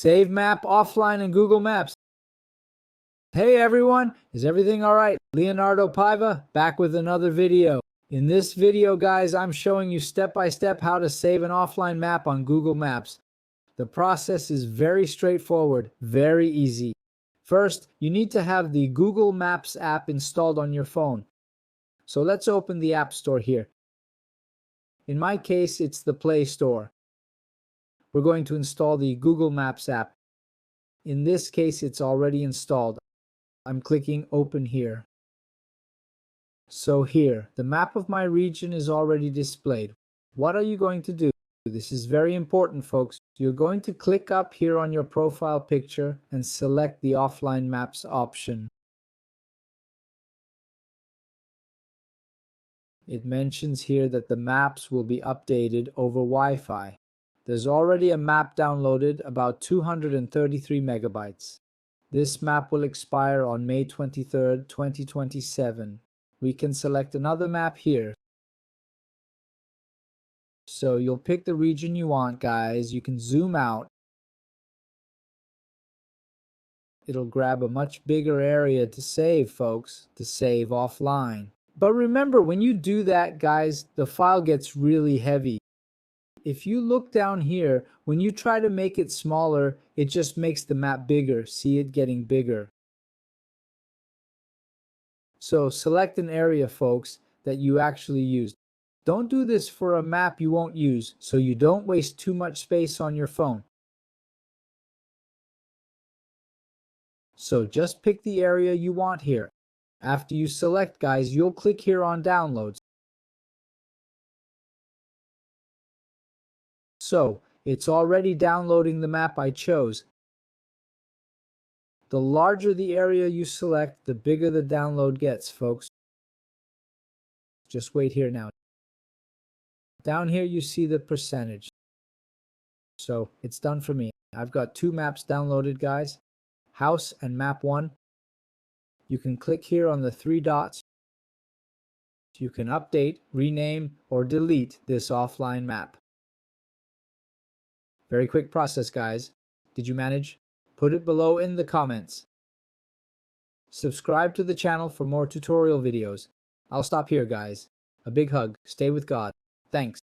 Save map offline in Google Maps. Hey everyone, is everything alright? Leonardo Paiva back with another video. In this video guys, I'm showing you step by step how to save an offline map on Google Maps. The process is very straightforward, very easy. First, you need to have the Google Maps app installed on your phone. So let's open the App Store here. In my case, it's the Play Store. We're going to install the Google Maps app. In this case, it's already installed. I'm clicking Open here. So here, the map of my region is already displayed. What are you going to do? This is very important, folks. You're going to click up here on your profile picture and select the Offline Maps option. It mentions here that the maps will be updated over Wi-Fi. There's already a map downloaded, about 233 megabytes. This map will expire on May 23rd, 2027. We can select another map here. So you'll pick the region you want, guys. You can zoom out. It'll grab a much bigger area to save, folks, to save offline. But remember, when you do that, guys, the file gets really heavy. If you look down here, when you try to make it smaller, it just makes the map bigger. See it getting bigger. So select an area, folks, that you actually use. Don't do this for a map you won't use, so you don't waste too much space on your phone. So just pick the area you want here. After you select, guys, you'll click here on Downloads. So it's already downloading the map I chose. The larger the area you select, the bigger the download gets, folks. Just wait here now. Down here you see the percentage. So it's done for me. I've got two maps downloaded, guys. House and Map 1. You can click here on the three dots. You can update, rename, or delete this offline map. Very quick process, guys. Did you manage? Put it below in the comments. Subscribe to the channel for more tutorial videos. I'll stop here, guys. A big hug. Stay with God. Thanks.